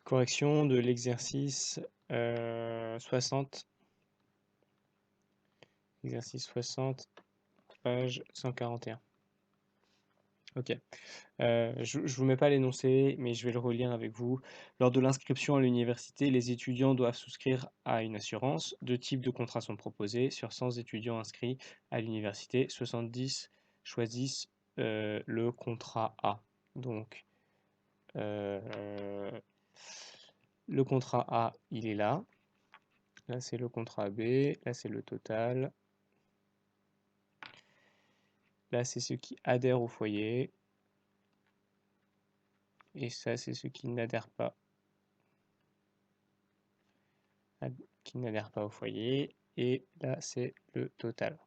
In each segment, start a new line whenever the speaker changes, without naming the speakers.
Correction de l'exercice 60. Exercice 60, page 141. Ok. Je ne vous mets pas l'énoncé, mais je vais le relire avec vous. Lors de l'inscription à l'université, les étudiants doivent souscrire à une assurance. Deux types de contrats sont proposés. Sur 100 étudiants inscrits à l'université, 70 choisissent le contrat A. Donc, le contrat A, il est là. Là, c'est le contrat B. Là, c'est le total. Là, c'est ceux qui adhèrent au foyer. Et ça, c'est ceux qui n'adhèrent pas. Au foyer. Et là, c'est le total.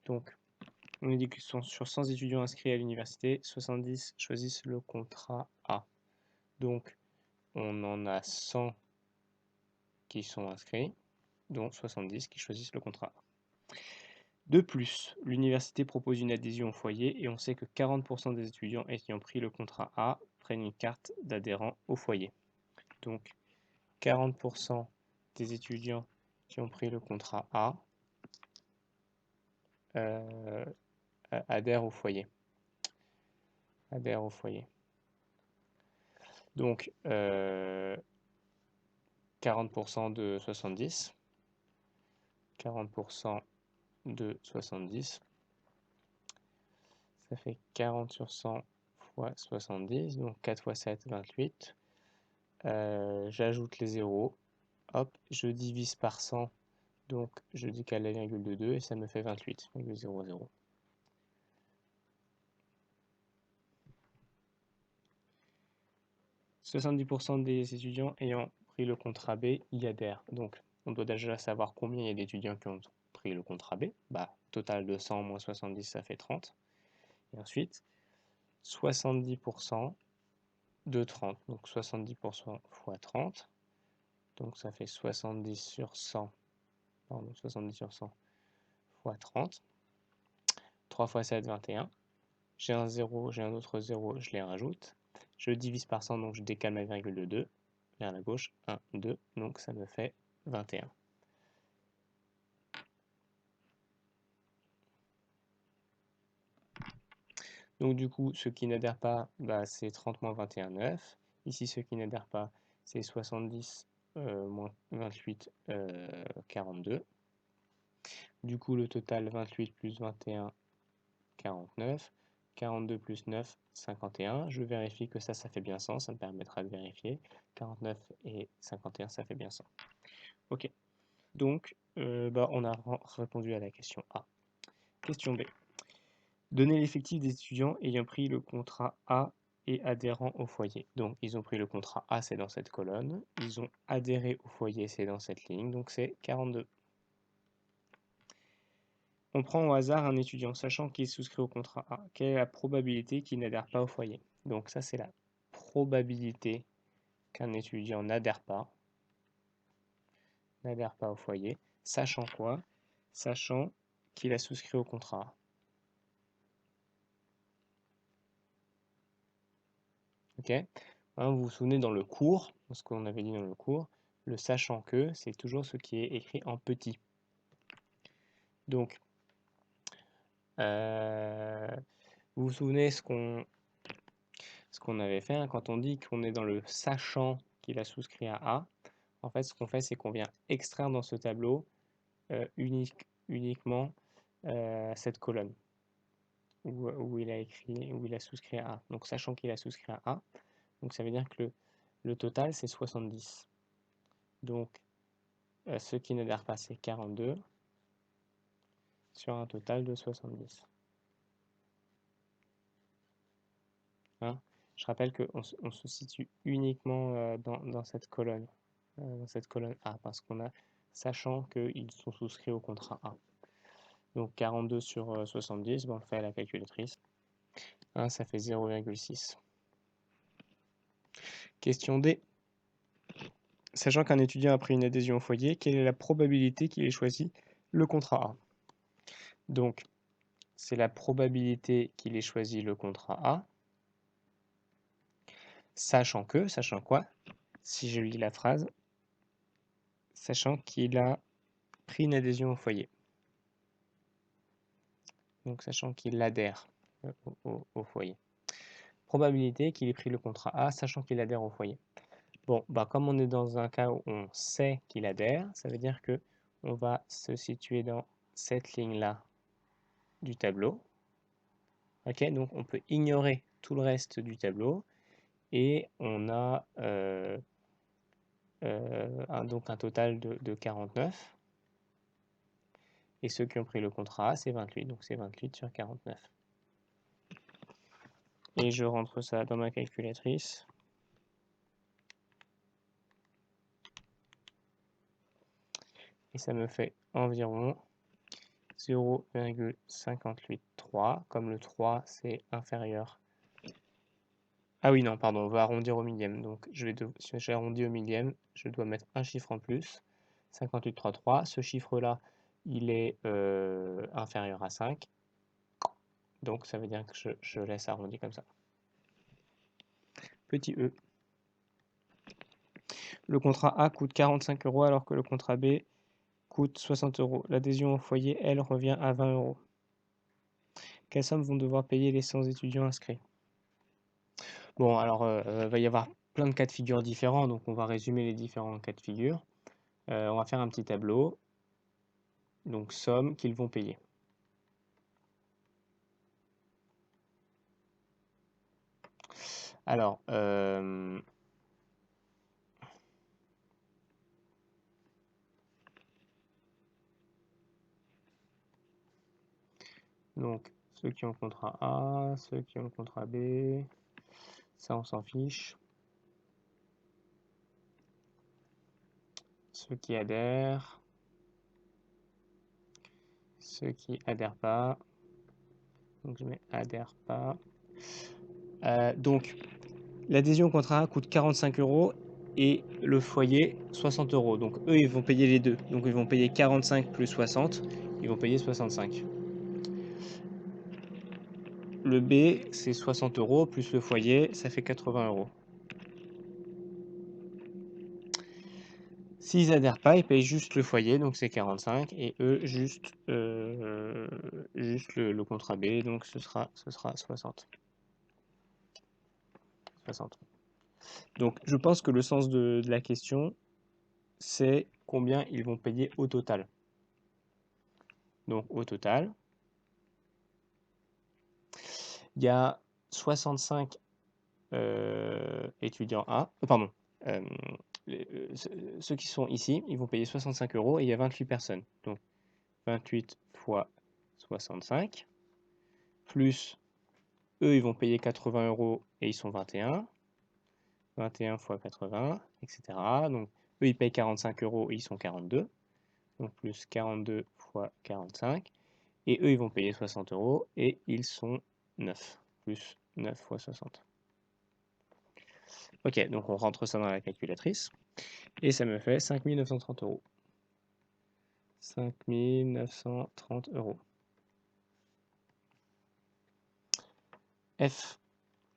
Donc, on nous dit que sur 100 étudiants inscrits à l'université, 70 choisissent le contrat A. Donc, on en a 100 qui sont inscrits, dont 70 qui choisissent le contrat A. De plus, l'université propose une adhésion au foyer et on sait que 40% des étudiants ayant pris le contrat A prennent une carte d'adhérent au foyer. Donc, 40% des étudiants qui ont pris le contrat A adhèrent au foyer. Donc, 40% de 70. 40% de 70. Ça fait 40 sur 100 fois 70. Donc, 4 fois 7, 28. J'ajoute les zéros. Hop, je divise par 100. Donc, je décale la virgule de 2 et ça me fait 28,00. 70% des étudiants ayant pris le contrat B y adhèrent. Donc, on doit déjà savoir combien il y a d'étudiants qui ont pris le contrat B. Total de 100 moins 70, ça fait 30. Et ensuite, 70% de 30. Donc, 70% fois 30. Donc, ça fait 70 sur 100. Pardon, 70 sur 100 fois 30. 3 fois 7, 21. J'ai un 0, j'ai un autre 0, je les rajoute. Je divise par 100, donc je décale ma virgule de 2. Vers la gauche, 1, 2, donc ça me fait 21. Donc du coup, ceux qui n'adhèrent pas, c'est 30 moins 21, 9. Ici, ceux qui n'adhèrent pas, c'est 70 moins 28, 42. Du coup, le total, 28 plus 21, 49. 42 plus 9, 51. Je vérifie que ça fait bien 100, ça me permettra de vérifier. 49 et 51, ça fait bien 100. Ok, donc on a répondu à la question A. Question B. Donnez l'effectif des étudiants ayant pris le contrat A et adhérant au foyer. Donc, ils ont pris le contrat A, c'est dans cette colonne. Ils ont adhéré au foyer, c'est dans cette ligne. Donc, c'est 42. On prend au hasard un étudiant, sachant qu'il est souscrit au contrat A. Quelle est la probabilité qu'il n'adhère pas au foyer? Donc, ça, c'est la probabilité qu'un étudiant n'adhère pas au foyer. Sachant quoi? Sachant qu'il a souscrit au contrat A. Ok, vous vous souvenez dans le cours, ce qu'on avait dit dans le cours, le sachant que, c'est toujours ce qui est écrit en petit. Donc, vous vous souvenez ce qu'on avait fait quand on dit qu'on est dans le sachant qu'il a souscrit à A. En fait, ce qu'on fait, c'est qu'on vient extraire dans ce tableau uniquement cette colonne où il a souscrit à A. Donc, sachant qu'il a souscrit à A, donc ça veut dire que le total, c'est 70. Donc, ceux qui n'adhèrent pas, c'est 42 sur un total de 70. Hein, je rappelle qu'on se situe uniquement dans cette colonne A, parce qu'on a, sachant qu'ils sont souscrits au contrat A. Donc 42 sur 70, on le fait à la calculatrice. Hein, ça fait 0,6. Question D. Sachant qu'un étudiant a pris une adhésion au foyer, quelle est la probabilité qu'il ait choisi le contrat A? Donc, c'est la probabilité qu'il ait choisi le contrat A, sachant quoi? si je lis la phrase, sachant qu'il a pris une adhésion au foyer. Donc, sachant qu'il adhère au foyer. Probabilité qu'il ait pris le contrat A, sachant qu'il adhère au foyer. Bon, bah, comme on est dans un cas où on sait qu'il adhère, ça veut dire que on va se situer dans cette ligne-là du tableau. Ok, donc on peut ignorer tout le reste du tableau et on a donc un total de 49. Et ceux qui ont pris le contrat A, c'est 28, donc c'est 28 sur 49. Et je rentre ça dans ma calculatrice. Et ça me fait environ 0,583, comme le 3 c'est inférieur. Ah oui, non, pardon, on va arrondir au millième. Donc si j'arrondis au millième, je dois mettre un chiffre en plus. 58,33. Ce chiffre-là, il est inférieur à 5. Donc ça veut dire que je laisse arrondi comme ça. Petit e. Le contrat A coûte 45 € alors que le contrat B coûte 60 €. L'adhésion au foyer, elle, revient à 20 €. Quelle somme vont devoir payer les 100 étudiants inscrits? Bon, alors, va y avoir plein de cas de figure différents, donc on va résumer les différents cas de figure. On va faire un petit tableau. Donc, somme qu'ils vont payer. Alors, donc, ceux qui ont le contrat A, ceux qui ont le contrat B, ça on s'en fiche. Ceux qui adhèrent, ceux qui adhèrent pas. Donc je mets adhère pas. Donc l'adhésion au contrat A coûte 45 € et le foyer 60 €. Donc eux ils vont payer les deux. Donc ils vont payer 45 plus 60, ils vont payer 65. Le B c'est 60 € plus le foyer, ça fait 80 €. S'ils adhèrent pas, ils payent juste le foyer, donc c'est 45, et eux juste le contrat B, donc ce sera 60. 60. Donc je pense que le sens de la question, c'est combien ils vont payer au total. Donc au total, il y a 65 étudiants A, pardon, ceux qui sont ici, ils vont payer 65 € et il y a 28 personnes. Donc 28 fois 65, plus eux, ils vont payer 80 € et ils sont 21. 21 fois 80, etc. Donc eux, ils payent 45 € et ils sont 42. Donc plus 42 fois 45. Et eux, ils vont payer 60 € et ils sont 9. Plus 9 fois 60. Ok, donc on rentre ça dans la calculatrice. Et ça me fait 5 930 €. 5 930 €. F.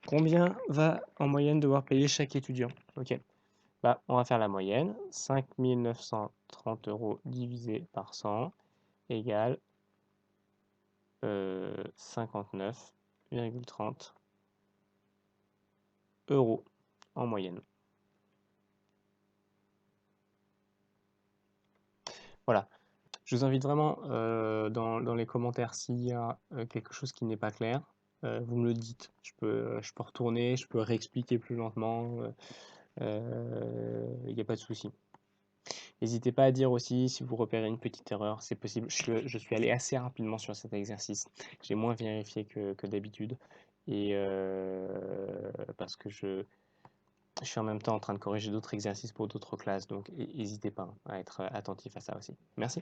Combien va en moyenne devoir payer chaque étudiant? Ok, bah, on va faire la moyenne. 5 930 € divisé par 100 égale 59,30 € en moyenne. Voilà. Je vous invite vraiment dans les commentaires s'il y a quelque chose qui n'est pas clair, vous me le dites. Je peux retourner, je peux réexpliquer plus lentement. Il n'y a pas de souci. N'hésitez pas à dire aussi si vous repérez une petite erreur, c'est possible. Je suis allé assez rapidement sur cet exercice. J'ai moins vérifié que d'habitude. Et parce que je suis en même temps en train de corriger d'autres exercices pour d'autres classes. Donc n'hésitez pas à être attentif à ça aussi. Merci.